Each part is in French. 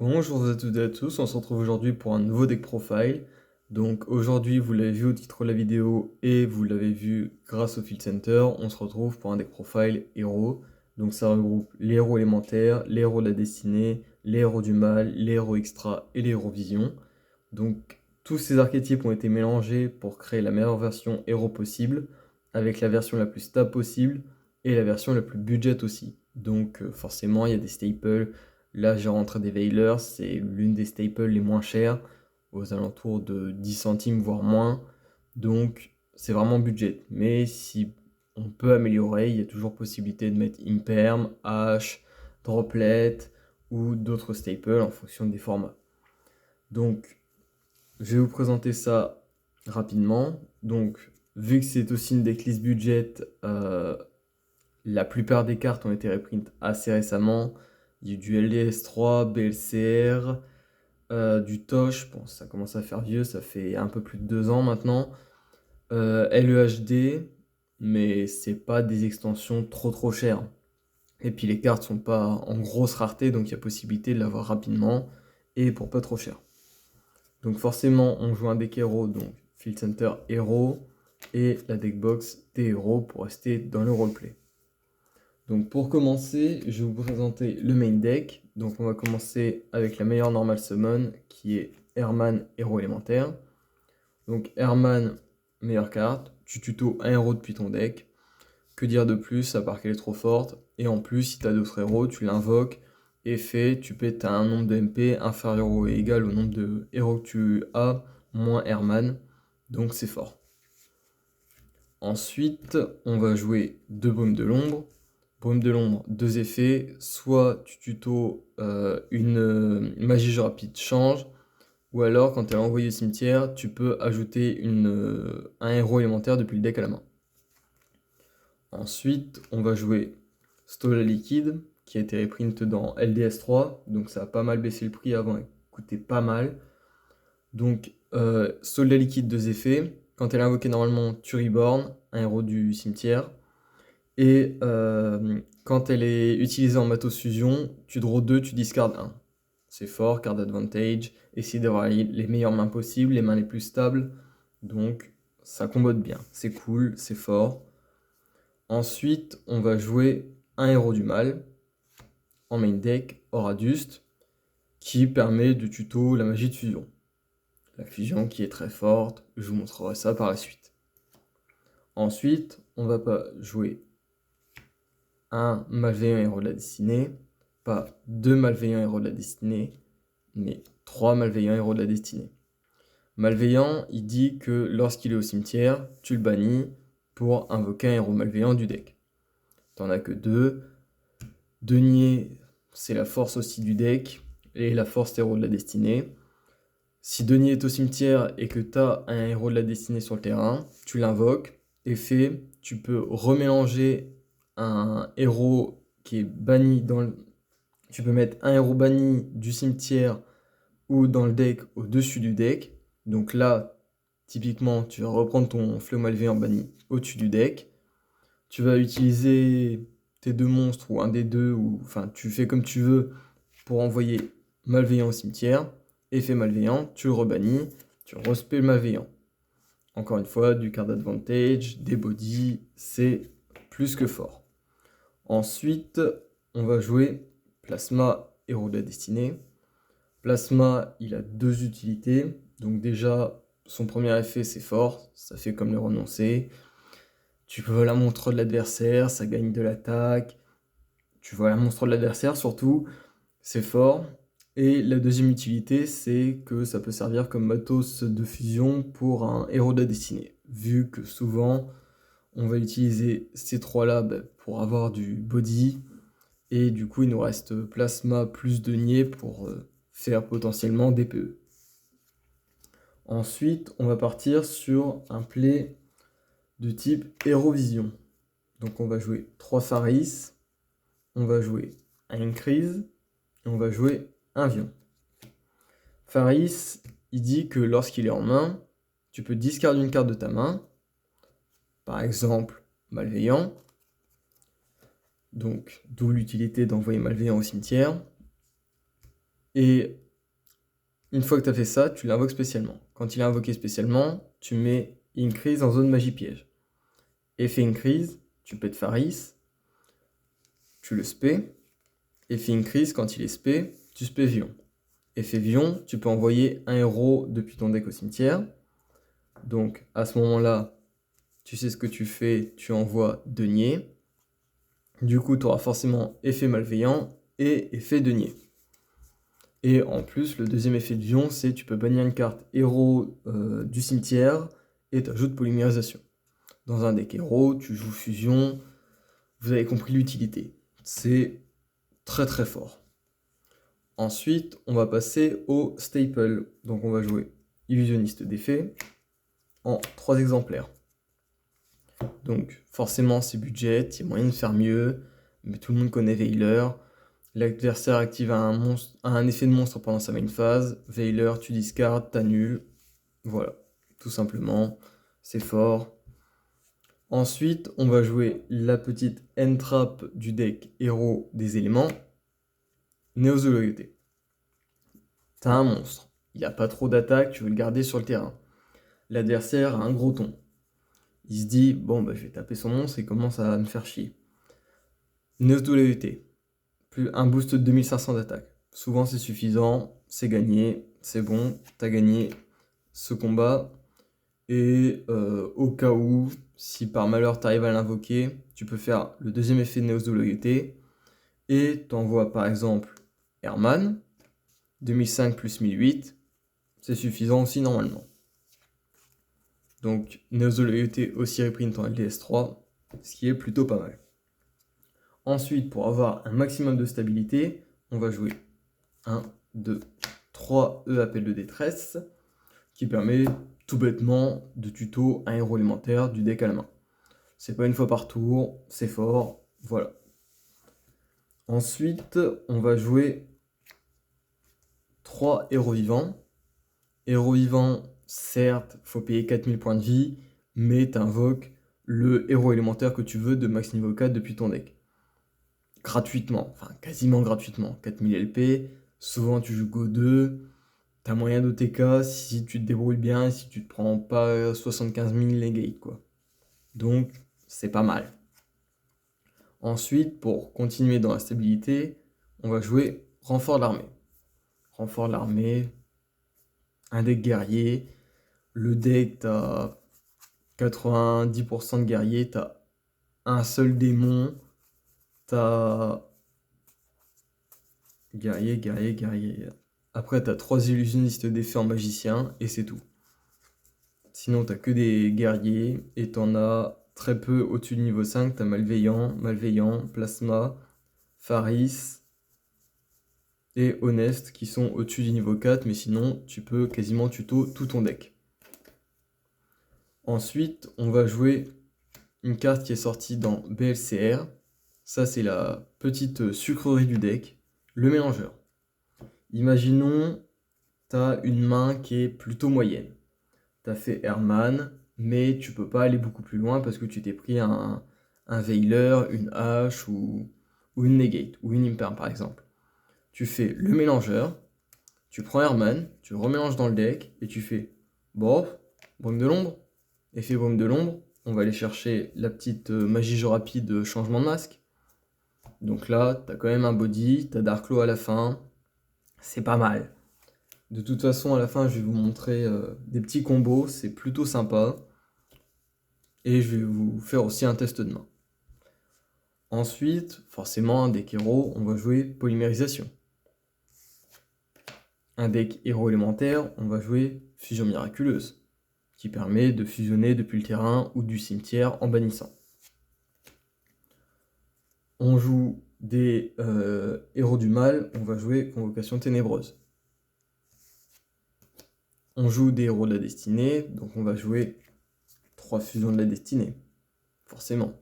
Bonjour à toutes et à tous, on se retrouve aujourd'hui pour un nouveau deck profile. Donc aujourd'hui, vous l'avez vu au titre de la vidéo et vous l'avez vu grâce au Field Center, on se retrouve pour un deck profile héros. Donc ça regroupe les héros élémentaires, les héros de la destinée, les héros du mal, les héros extra et les héros vision. Donc tous ces archétypes ont été mélangés pour créer la meilleure version héros possible, avec la version la plus stable possible et la version la plus budget aussi. Donc forcément, il y a des staples. Là, j'ai rentré des Veilers, c'est l'une des staples les moins chères, aux alentours de 10 centimes, voire moins. Donc, c'est vraiment budget. Mais si on peut améliorer, il y a toujours possibilité de mettre Imperm, H, Droplet ou d'autres staples en fonction des formats. Donc, je vais vous présenter ça rapidement. Donc, vu que c'est aussi une decklist budget, la plupart des cartes ont été reprint assez récemment. Il y a du LDS3, BLCR, du Tosh, bon ça commence à faire vieux, ça fait un peu plus de 2 ans maintenant. LEHD, mais c'est pas des extensions trop chères. Et puis les cartes sont pas en grosse rareté, donc il y a possibilité de l'avoir rapidement et pour pas trop cher. Donc forcément on joue un deck héros, donc Field Center héros, et la deckbox des héros pour rester dans le roleplay. Donc pour commencer, je vais vous présenter le main deck. Donc on va commencer avec la meilleure normal summon qui est Herman héros élémentaire. Donc Herman, meilleure carte, tu tuto un héros depuis ton deck. Que dire de plus à part qu'elle est trop forte. Et en plus, si tu as d'autres héros, tu l'invoques. Effet, tu pètes à un nombre de MP inférieur ou égal au nombre de héros que tu as, moins Herman. Donc c'est fort. Ensuite, on va jouer deux baumes de l'ombre. Brume de l'ombre, deux effets. Soit tu tuto une magie jeu rapide change, ou alors quand tu es envoyé au cimetière, tu peux ajouter un héros élémentaire depuis le deck à la main. Ensuite, on va jouer Stola Liquide, qui a été reprint dans LDS3, donc ça a pas mal baissé le prix avant, elle coûtait pas mal. Donc, Stola Liquide, deux effets. Quand elle est invoquée normalement, tu reborn, un héros du cimetière. Et quand elle est utilisée en matos fusion, tu draw 2, tu discardes 1. C'est fort, card advantage. Essaye d'avoir les meilleures mains possibles, les mains les plus stables. Donc ça combote bien. C'est cool, c'est fort. Ensuite, on va jouer un héros du mal en main deck, Horadust, qui permet de tuto la magie de fusion. La fusion qui est très forte, je vous montrerai ça par la suite. Ensuite, on va pas jouer un malveillant héros de la destinée, pas deux malveillants héros de la destinée, mais trois malveillants héros de la destinée. Malveillant, il dit que lorsqu'il est au cimetière, tu le bannis pour invoquer un héros malveillant du deck. T'en as que deux. Denier, c'est la force aussi du deck, et la force héros de la destinée. Si Denier est au cimetière et que tu as un héros de la destinée sur le terrain, tu l'invoques. Effet, tu peux remélanger un héros qui est banni dans le... Tu peux mettre un héros banni du cimetière ou dans le deck au-dessus du deck. Donc là, typiquement, tu vas reprendre ton Fléau Malveillant banni au-dessus du deck. Tu vas utiliser tes deux monstres ou un des deux, ou enfin tu fais comme tu veux pour envoyer Malveillant au cimetière. Effet Malveillant, tu le rebannis, tu respectes le Malveillant. Encore une fois, du card advantage, des bodies, c'est plus que fort. Ensuite, on va jouer Plasma, héros de la destinée. Plasma, il a deux utilités. Donc déjà, son premier effet, c'est fort. Ça fait comme le renoncer. Tu vois la montre de l'adversaire, ça gagne de l'attaque. Tu vois la montre de l'adversaire, surtout, c'est fort. Et la deuxième utilité, c'est que ça peut servir comme matos de fusion pour un héros de la destinée. Vu que souvent, on va utiliser ces trois-là pour avoir du body. Et du coup, il nous reste plasma plus denier pour faire potentiellement des PE. Ensuite, on va partir sur un play de type Hérovision. Donc on va jouer 3 Faris, on va jouer un Increase, et on va jouer un Vion. Faris, il dit que lorsqu'il est en main, tu peux discarder une carte de ta main, par exemple Malveillant, donc d'où l'utilité d'envoyer Malveillant au cimetière. Et une fois que tu as fait ça, tu l'invoques spécialement. Quand il est invoqué spécialement, tu mets Increase en zone magie piège. Effet Increase, tu pètes Faris, tu le spé. Effet Increase, quand il est spé, tu spé Vion. Effet Vion, tu peux envoyer un héros depuis ton deck au cimetière. Donc à ce moment-là, tu sais ce que tu fais, tu envoies Denier. Du coup, tu auras forcément effet malveillant et effet denier. Et en plus, le deuxième effet de Vion, c'est tu peux bannir une carte héros du cimetière et tu ajoutes polymérisation. Dans un deck héros, tu joues fusion, vous avez compris l'utilité. C'est très très fort. Ensuite, on va passer au staple. Donc on va jouer illusionniste d'effet en 3 exemplaires. Donc forcément c'est budget, il y a moyen de faire mieux, mais tout le monde connaît Veiler. L'adversaire active un effet de monstre pendant sa main phase. Veiler, tu discardes, t'annules. Voilà, tout simplement, c'est fort. Ensuite, on va jouer la petite end-trap du deck héros des éléments. Néo-Loyauté. T'as un monstre, il a pas trop d'attaque, tu veux le garder sur le terrain. L'adversaire a un gros ton. Il se dit, bon, bah, je vais taper son monstre et commence à me faire chier. Néo-Loyauté. Plus un boost de 2500 d'attaque. Souvent c'est suffisant, c'est gagné, c'est bon, t'as gagné ce combat. Et au cas où, si par malheur t'arrives à l'invoquer, tu peux faire le deuxième effet de Néos de loyauté et t'envoies par exemple Herman, 2005 plus 1008, c'est suffisant aussi normalement. Donc Néos de loyauté aussi reprint en LDS3, ce qui est plutôt pas mal. Ensuite, pour avoir un maximum de stabilité, on va jouer 1, 2, 3 E appel de détresse, qui permet tout bêtement de tuto un héros élémentaire du deck à la main. C'est pas une fois par tour, c'est fort, voilà. Ensuite, on va jouer 3 héros vivants. Héros vivants, certes, faut payer 4000 points de vie, mais t'invoques le héros élémentaire que tu veux de max niveau 4 depuis ton deck. Gratuitement, enfin quasiment gratuitement. 4000 LP, souvent tu joues Go 2, t'as moyen d'OTK si tu te débrouilles bien, si tu te prends pas 75 000 negate quoi. Donc c'est pas mal. Ensuite, pour continuer dans la stabilité, on va jouer renfort de l'armée. Renfort de l'armée, un deck guerrier. Le deck, t'as 90% de guerriers, t'as un seul démon, t'as guerrier. Après, t'as 3 illusionnistes d'effet en magicien, et c'est tout. Sinon, t'as que des guerriers, et t'en as très peu au-dessus du niveau 5. T'as malveillant, plasma, Faris et Honest qui sont au-dessus du niveau 4, mais sinon, tu peux quasiment tuto tout ton deck. Ensuite, on va jouer une carte qui est sortie dans BLCR. Ça, c'est la petite sucrerie du deck, le mélangeur. Imaginons, tu as une main qui est plutôt moyenne. Tu as fait Herman, mais tu peux pas aller beaucoup plus loin parce que tu t'es pris un Veiler, une hache ou une Negate, ou une Imperm par exemple. Tu fais le mélangeur, tu prends Herman, tu le remélanges dans le deck, et tu fais bon, brume de l'ombre, effet brume de l'ombre, on va aller chercher la petite magie jeu rapide changement de masque. Donc là, t'as quand même un body, t'as Darklo à la fin, c'est pas mal. De toute façon, à la fin, je vais vous montrer des petits combos, c'est plutôt sympa. Et je vais vous faire aussi un test de main. Ensuite, forcément, un deck héros, on va jouer polymérisation. Un deck héros élémentaire, on va jouer fusion miraculeuse, qui permet de fusionner depuis le terrain ou du cimetière en bannissant. On joue des héros du mal, on va jouer convocation ténébreuse. On joue des héros de la destinée, donc on va jouer 3 fusions de la destinée, forcément.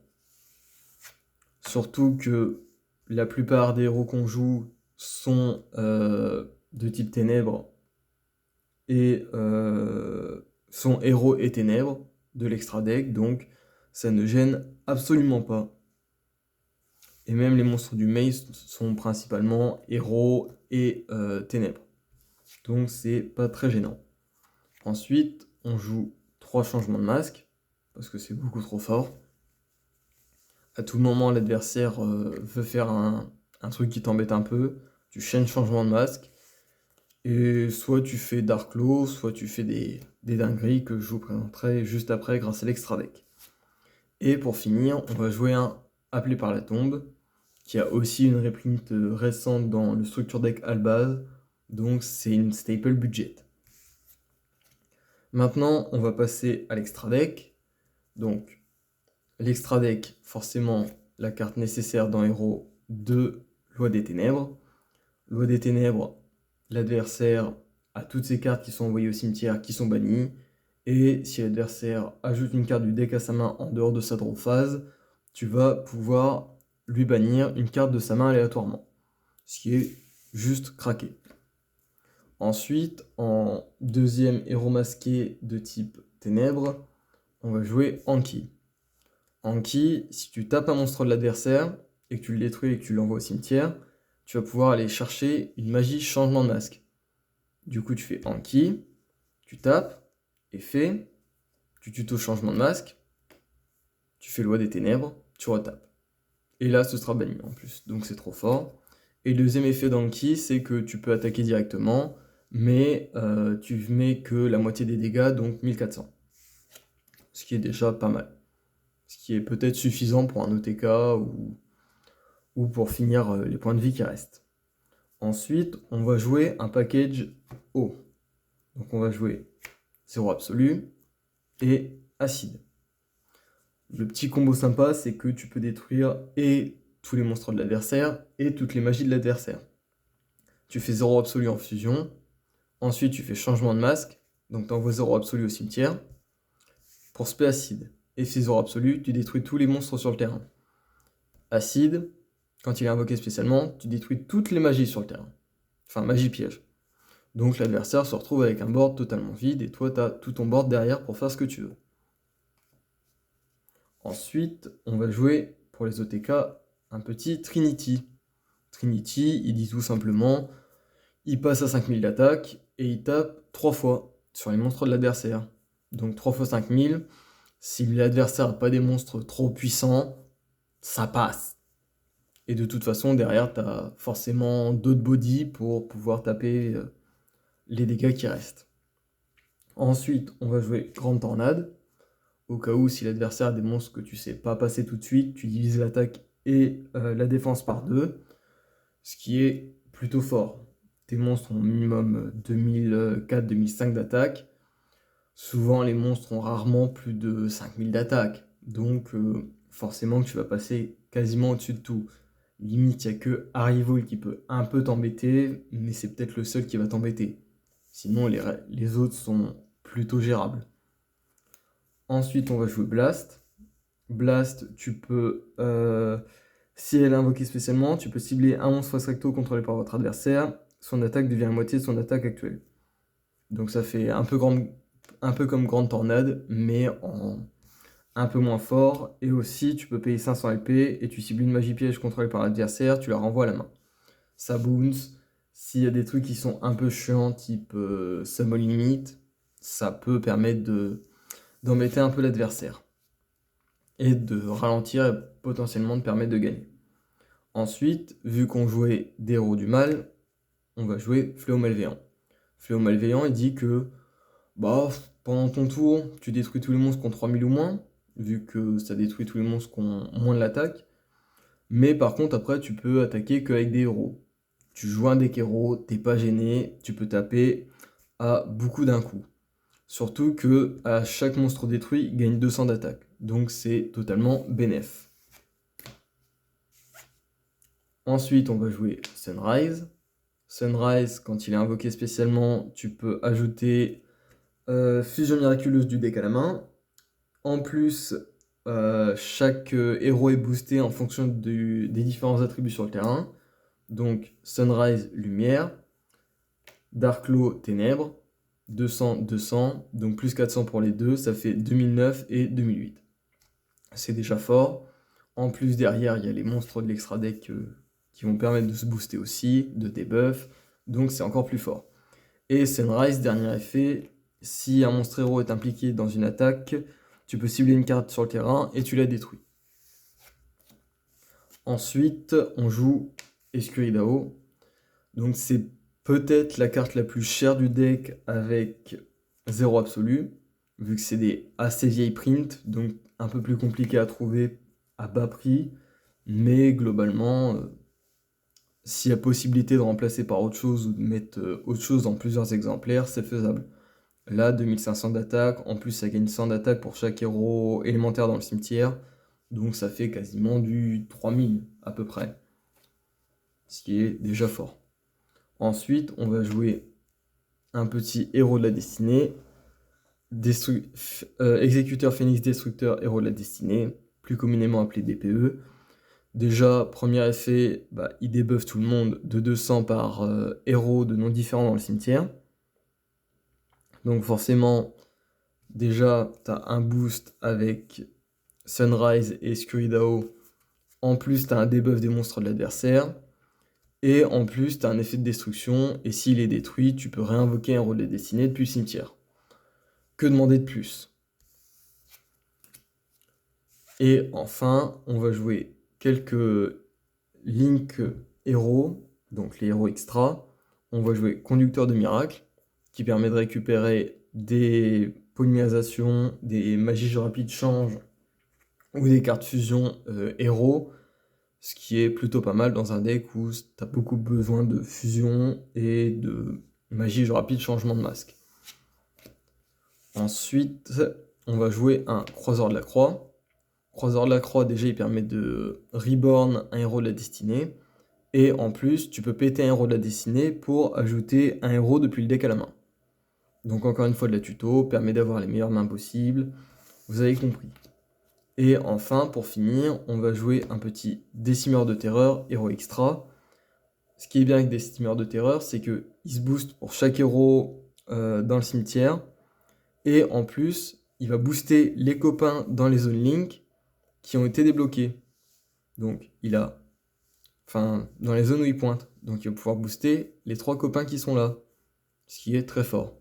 Surtout que la plupart des héros qu'on joue sont de type ténèbres et sont héros et ténèbres de l'extra deck, donc ça ne gêne absolument pas. Et même les monstres du maze sont principalement héros et ténèbres. Donc c'est pas très gênant. Ensuite, on joue 3 changements de masque, parce que c'est beaucoup trop fort. À tout moment, l'adversaire veut faire un truc qui t'embête un peu, tu chaînes changement de masque, et soit tu fais Dark Law, soit tu fais des dingueries que je vous présenterai juste après grâce à l'extra deck. Et pour finir, on va jouer un Appelé par la tombe, qui a aussi une reprint récente dans le structure deck Albaz, donc c'est une staple budget. Maintenant, on va passer à l'extra deck. Donc, l'extra deck, forcément, la carte nécessaire dans Héros de Loi des Ténèbres. Loi des Ténèbres, l'adversaire a toutes ses cartes qui sont envoyées au cimetière qui sont bannies. Et si l'adversaire ajoute une carte du deck à sa main en dehors de sa draw phase, tu vas pouvoir lui bannir une carte de sa main aléatoirement. Ce qui est juste craqué. Ensuite, en deuxième héros masqué de type Ténèbres, on va jouer Anki. Anki, si tu tapes un monstre de l'adversaire et que tu le détruis et que tu l'envoies au cimetière, tu vas pouvoir aller chercher une magie changement de masque. Du coup, tu fais Anki, tu tapes, effet, tu tuto changement de masque, tu fais Loi des Ténèbres, tu retapes. Et là, ce sera banni en plus, donc c'est trop fort. Et le deuxième effet d'Anki, c'est que tu peux attaquer directement, mais tu mets que la moitié des dégâts, donc 1400. Ce qui est déjà pas mal. Ce qui est peut-être suffisant pour un OTK ou pour finir les points de vie qui restent. Ensuite, on va jouer un package haut. Donc on va jouer 0 absolu et acide. Le petit combo sympa, c'est que tu peux détruire et tous les monstres de l'adversaire et toutes les magies de l'adversaire. Tu fais 0 absolu en fusion. Ensuite, tu fais changement de masque. Donc tu envoies 0 absolu au cimetière. Pour spé acide. Effet 0 absolu, tu détruis tous les monstres sur le terrain. Acide, quand il est invoqué spécialement, tu détruis toutes les magies sur le terrain. Enfin, magie piège. Donc l'adversaire se retrouve avec un board totalement vide et toi, tu as tout ton board derrière pour faire ce que tu veux. Ensuite, on va jouer pour les OTK un petit Trinity. Trinity, il dit tout simplement, il passe à 5000 d'attaque et il tape 3 fois sur les monstres de l'adversaire. Donc 3 fois 5000, si l'adversaire n'a pas des monstres trop puissants, ça passe. Et de toute façon, derrière, tu as forcément d'autres bodies pour pouvoir taper les dégâts qui restent. Ensuite, on va jouer Grande Tornade. Au cas où, si l'adversaire a des monstres que tu sais pas passer tout de suite, tu divises l'attaque et la défense par 2, ce qui est plutôt fort. Tes monstres ont minimum 2004-2005 d'attaque. Souvent, les monstres ont rarement plus de 5000 d'attaque. Donc, forcément, tu vas passer quasiment au-dessus de tout. Limite, il n'y a que Arrival qui peut un peu t'embêter, mais c'est peut-être le seul qui va t'embêter. Sinon, les autres sont plutôt gérables. Ensuite, on va jouer Blast. Blast, tu peux, si elle est invoquée spécialement, tu peux cibler un monstre face recto contrôlé par votre adversaire. Son attaque devient la moitié de son attaque actuelle. Donc ça fait un peu comme Grande Tornade, mais un peu moins fort. Et aussi, tu peux payer 500 LP et tu cibles une magie piège contrôlée par l'adversaire, tu la renvoies à la main. Ça bounce. S'il y a des trucs qui sont un peu chiants, type Summon Limit, ça peut permettre d'embêter un peu l'adversaire. Et de ralentir et potentiellement de permettre de gagner. Ensuite, vu qu'on jouait des héros du mal, on va jouer Fléau Malveillant. Fléau Malveillant, il dit que pendant ton tour, tu détruis tous les monstres qui ont 3000 ou moins, vu que ça détruit tous les monstres qui ont moins de l'attaque. Mais par contre, après, tu peux attaquer qu'avec des héros. Tu joues un deck héros, t'es pas gêné, tu peux taper à beaucoup d'un coup. Surtout que à chaque monstre détruit, il gagne 200 d'attaque. Donc c'est totalement bénéf. Ensuite, on va jouer Sunrise. Sunrise, quand il est invoqué spécialement, tu peux ajouter Fusion miraculeuse du deck à la main. En plus, chaque héros est boosté en fonction des différents attributs sur le terrain. Donc Sunrise, lumière. Darklo, ténèbres. 200, 200. Donc plus 400 pour les deux, ça fait 2009 et 2008. C'est déjà fort. En plus, derrière, il y a les monstres de l'extra deck qui vont permettre de se booster aussi, de debuff, donc c'est encore plus fort. Et Sunrise, dernier effet, si un monstre héros est impliqué dans une attaque, tu peux cibler une carte sur le terrain et tu la détruis. Ensuite, on joue Escuridao. Donc c'est peut-être la carte la plus chère du deck avec 0 absolu, vu que c'est des assez vieilles prints, donc un peu plus compliqué à trouver à bas prix, mais globalement, s'il y a possibilité de remplacer par autre chose ou de mettre autre chose dans plusieurs exemplaires, c'est faisable. Là, 2500 d'attaque, en plus ça gagne 100 d'attaque pour chaque héros élémentaire dans le cimetière, donc ça fait quasiment du 3000 à peu près, ce qui est déjà fort. Ensuite, on va jouer un petit héros de la destinée, exécuteur phénix destructeur héros de la destinée, plus communément appelé DPE. Déjà, premier effet, il débuffe tout le monde de 200 par héros de noms différents dans le cimetière. Donc forcément, déjà, tu as un boost avec Sunrise et Escuridao. En plus, tu as un debuff des monstres de l'adversaire. Et en plus, tu as un effet de destruction. Et s'il est détruit, tu peux réinvoquer un héros de la destinée depuis le cimetière. Que demander de plus? Et enfin, on va jouer quelques Link héros, donc les héros extra. On va jouer Conducteur de miracle, qui permet de récupérer des polymérisations, des magies rapides change ou des cartes fusion héros, ce qui est plutôt pas mal dans un deck où tu as beaucoup besoin de fusion et de magie rapide changement de masque. Ensuite, on va jouer un Croiseur de la Croix. Croiseur de la Croix, déjà, il permet de reborn un héros de la destinée. Et en plus, tu peux péter un héros de la destinée pour ajouter un héros depuis le deck à la main. Donc encore une fois de la tuto, permet d'avoir les meilleures mains possibles. Vous avez compris. Et enfin, pour finir, on va jouer un petit décimeur de terreur, héros extra. Ce qui est bien avec décimeur de terreur, c'est qu'il se booste pour chaque héros dans le cimetière. Et en plus, il va booster les copains dans les zones link qui ont été débloqués. Donc il a... Enfin, dans les zones où il pointe. Donc il va pouvoir booster les 3 copains qui sont là. Ce qui est très fort.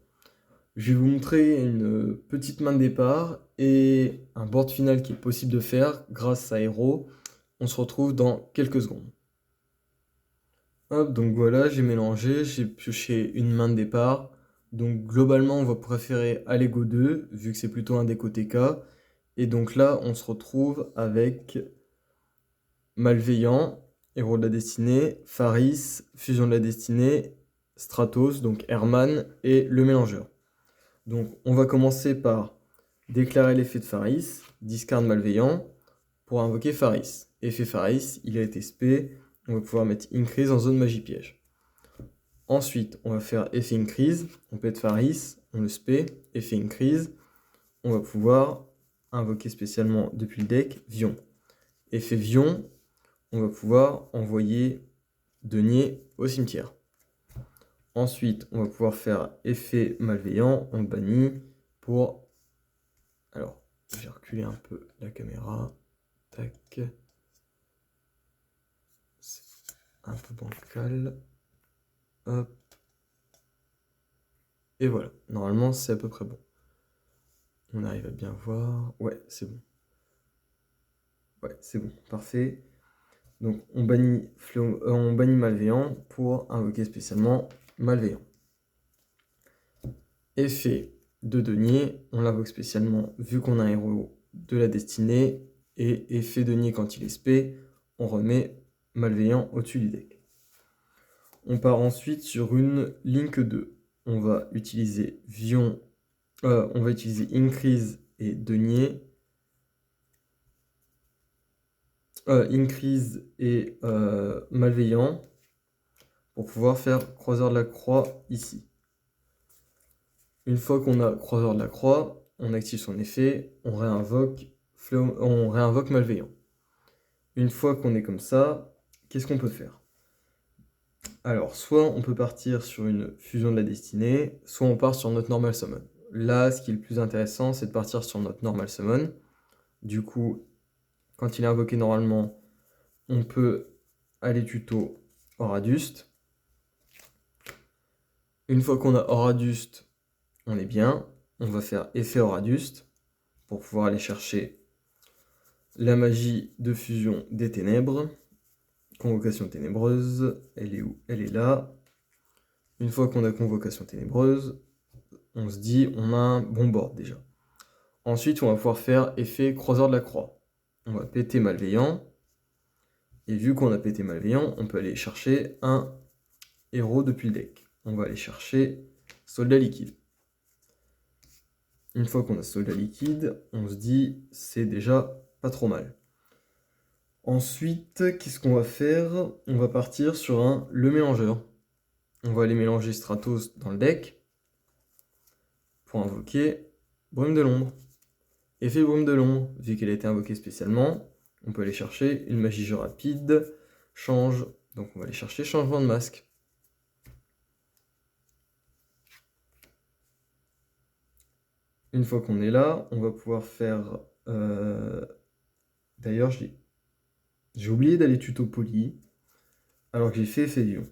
Je vais vous montrer une petite main de départ et un board final qui est possible de faire grâce à Hero. On se retrouve dans quelques secondes. Hop, donc voilà, j'ai mélangé, j'ai pioché une main de départ. Donc globalement, on va préférer Allego 2, vu que c'est plutôt un déco TK. Et donc là, on se retrouve avec Malveillant, Héros de la Destinée, Faris, Fusion de la Destinée, Stratos, donc Herman, et le Mélangeur. Donc on va commencer par déclarer l'effet de Faris, discard Malveillant, pour invoquer Faris. Effet Faris, il a été spé, on va pouvoir mettre Increase en zone magie piège. Ensuite, on va faire effet Increase, on pète Faris, on le spé, effet Increase, on va pouvoir invoquer spécialement depuis le deck Vion. Effet Vion, on va pouvoir envoyer Denier au cimetière. Ensuite, on va pouvoir faire effet malveillant, on bannit pour... Alors, je vais reculer un peu la caméra. Tac. C'est un peu bancal. Hop. Et voilà, normalement c'est à peu près bon. On arrive à bien voir. Ouais, c'est bon. Ouais, c'est bon, parfait. Donc on bannit malveillant pour invoquer spécialement malveillant. Effet de denier, on l'invoque spécialement vu qu'on a un héros de la destinée. Et effet denier quand il est spé, on remet malveillant au-dessus du deck. On part ensuite sur une Link 2. On va utiliser Increase et Denier. Increase et Malveillant pour pouvoir faire Croiseur de la Croix ici. Une fois qu'on a Croiseur de la Croix, on active son effet, on réinvoque Malveillant. Une fois qu'on est comme ça, qu'est-ce qu'on peut faire? Alors, soit on peut partir sur une fusion de la destinée, soit on part sur notre normal summon. Là, ce qui est le plus intéressant, c'est de partir sur notre normal summon. Du coup, Quand il est invoqué normalement, on peut aller tuto Oraduste. Une fois qu'on a Oraduste, on est bien. On va faire effet Oraduste pour pouvoir aller chercher la magie de fusion des ténèbres. Convocation ténébreuse, elle est où? Elle est là. Une fois qu'on a convocation ténébreuse, on se dit on a un bon board déjà. Ensuite, on va pouvoir faire effet croiseur de la croix. On va péter malveillant. Et vu qu'on a pété malveillant, on peut aller chercher un héros depuis le deck. On va aller chercher soldat liquide. Une fois qu'on a soldat liquide, on se dit c'est déjà pas trop mal. Ensuite, qu'est-ce qu'on va faire? On va partir sur le mélangeur. On va aller mélanger Stratos dans le deck pour invoquer Brume de l'ombre. Effet Brume de l'ombre, vu qu'elle a été invoquée spécialement, on peut aller chercher une magie jeu rapide, change. Donc on va aller chercher changement de masque. Une fois qu'on est là, on va pouvoir faire... D'ailleurs, j'ai oublié d'aller tuto Poly, alors que j'ai fait effet Lion.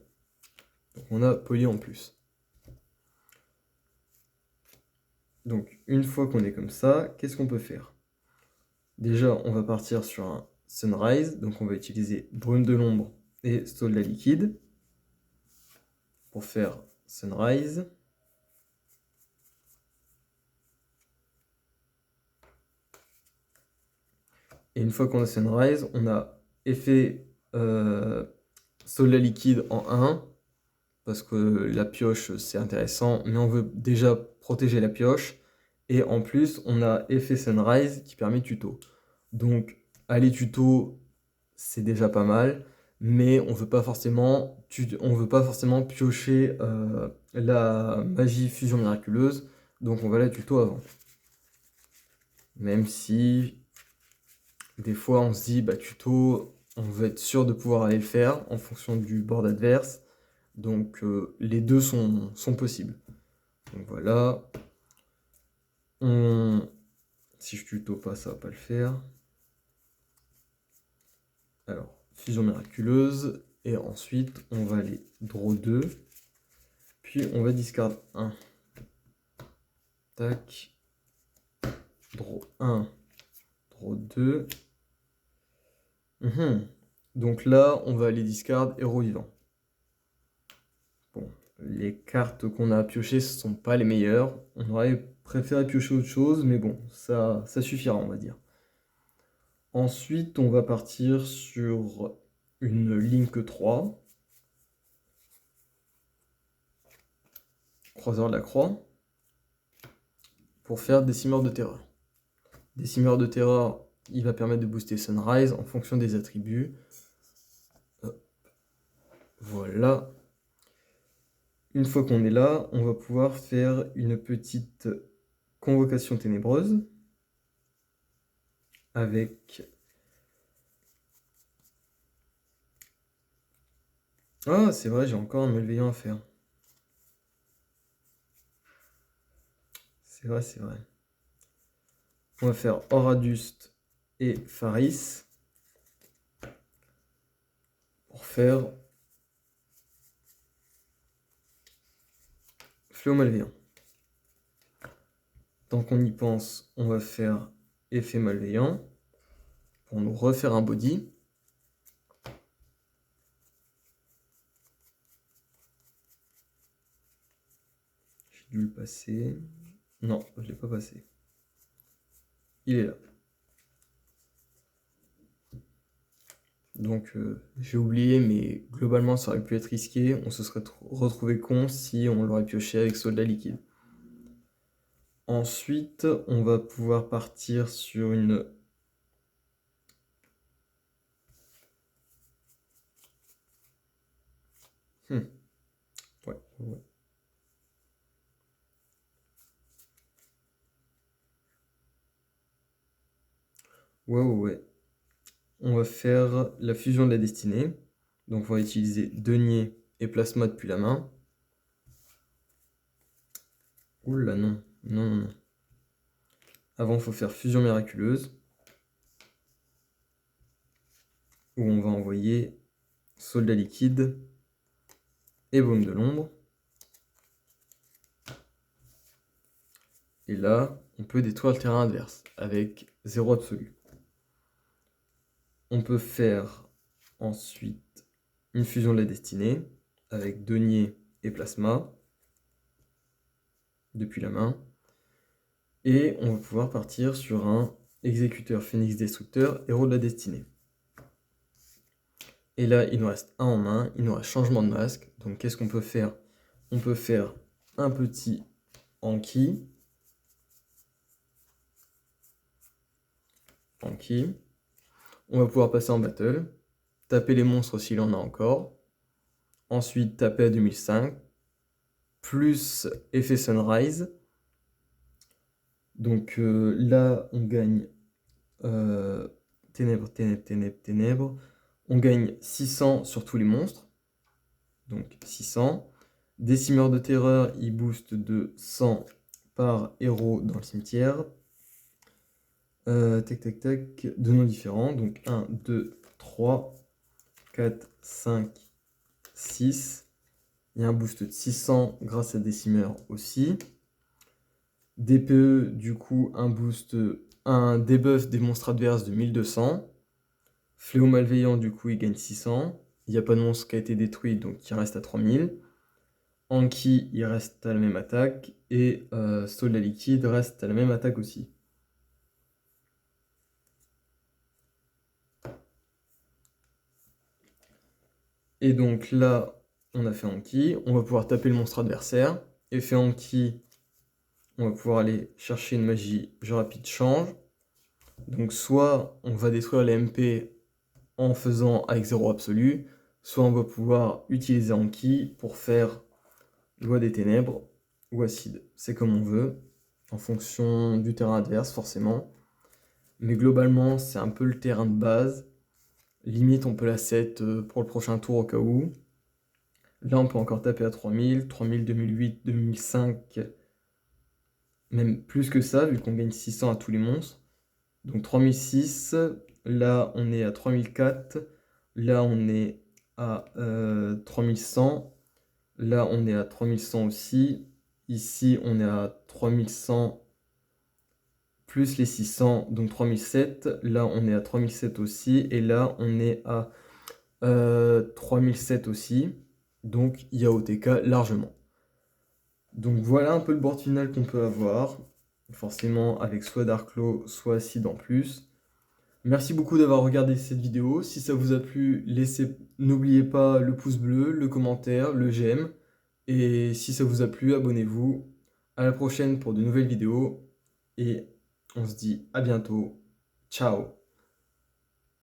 Donc on a Poly en plus. Donc une fois qu'on est comme ça, qu'est-ce qu'on peut faire? Déjà, on va partir sur un Sunrise, donc on va utiliser Brume de l'ombre et Soldat liquide pour faire Sunrise. Et une fois qu'on a Sunrise, on a effet Soldat liquide en 1, parce que la pioche c'est intéressant, mais on veut déjà protéger la pioche. Et en plus, on a effet Sunrise qui permet tuto. Donc, aller tuto, c'est déjà pas mal, mais on veut pas forcément piocher la magie fusion miraculeuse, donc on va la tuto avant. Même si, des fois, on se dit, bah tuto, on veut être sûr de pouvoir aller le faire en fonction du board adverse, donc les deux sont possibles. Donc voilà. Si je tuto pas, ça va pas le faire. Alors, fusion miraculeuse. Et ensuite, on va aller draw 2. Puis on va discard 1. Tac. Draw 1. Draw 2. Donc là, on va aller discard héros vivant. Bon, les cartes qu'on a à piocher, ce sont pas les meilleures. On aurait préféré piocher autre chose, mais bon, ça suffira, on va dire. Ensuite, on va partir sur une Link 3. Croiseur de la croix. Pour faire Décimeur de terreur. Décimeur de terreur, il va permettre de booster Sunrise en fonction des attributs. Hop. Voilà. Une fois qu'on est là, on va pouvoir faire une petite convocation ténébreuse avec... Ah, c'est vrai, j'ai encore un malveillant à faire. C'est vrai, c'est vrai. On va faire Oraduste et Faris pour faire Fléau malveillant. Tant qu'on y pense, on va faire effet malveillant pour nous refaire un body. J'ai dû le passer. Non, je ne l'ai pas passé. Il est là. Donc j'ai oublié, mais globalement ça aurait pu être risqué. On se serait retrouvé con si on l'aurait pioché avec soldat liquide. Ensuite, on va pouvoir partir sur une... Ouais. Ouais. On va faire la fusion de la destinée. Donc on va utiliser denier et plasma depuis la main. Oula, non. Non. Avant, il faut faire fusion miraculeuse. où on va envoyer soldat liquide et baume de l'ombre. Et là, on peut détruire le terrain adverse avec 0 absolu. On peut faire ensuite une fusion de la destinée avec denier et plasma depuis la main. Et on va pouvoir partir sur un exécuteur phénix destructeur, héros de la destinée. Et là, il nous reste un en main, il nous reste changement de masque. Donc qu'est-ce qu'on peut faire? On peut faire un petit Anki. On va pouvoir passer en battle, taper les monstres s'il en a encore. Ensuite, taper à 2005, plus effet Sunrise. Donc là, on gagne ténèbres. On gagne 600 sur tous les monstres. Donc 600. Décimeur de terreur, il booste de 100 par héros dans le cimetière. De noms différents. Donc 1, 2, 3, 4, 5, 6. Il y a un boost de 600 grâce à Décimeur aussi. DPE, du coup, un debuff des monstres adverses de 1200. Fléau malveillant, du coup, il gagne 600. Il n'y a pas de monstre qui a été détruit, donc il reste à 3000. Anki, il reste à la même attaque. Et Soldat liquide reste à la même attaque aussi. Et donc là, on a fait Anki. On va pouvoir taper le monstre adversaire. Effet Anki, on va pouvoir aller chercher une magie jeu rapide change. Donc soit on va détruire les MP en faisant avec 0 absolu, soit on va pouvoir utiliser Anki pour faire Loi des Ténèbres ou Acide. C'est comme on veut, en fonction du terrain adverse forcément. Mais globalement, c'est un peu le terrain de base. Limite, on peut la set pour le prochain tour au cas où. Là, on peut encore taper à 3000, 3000, 2008, 2005, même plus que ça, vu qu'on gagne 600 à tous les monstres. Donc 3006, là on est à 3004, là on est à 3100, là on est à 3100 aussi, ici on est à 3100 plus les 600, donc 3007, là on est à 3007 aussi, et là on est à 3007 aussi, donc il y a OTK largement. Donc voilà un peu le board final qu'on peut avoir, forcément avec soit Darklo, soit Acide en plus. Merci beaucoup d'avoir regardé cette vidéo. Si ça vous a plu, n'oubliez pas le pouce bleu, le commentaire, le j'aime. Et si ça vous a plu, abonnez-vous. À la prochaine pour de nouvelles vidéos. Et on se dit à bientôt. Ciao!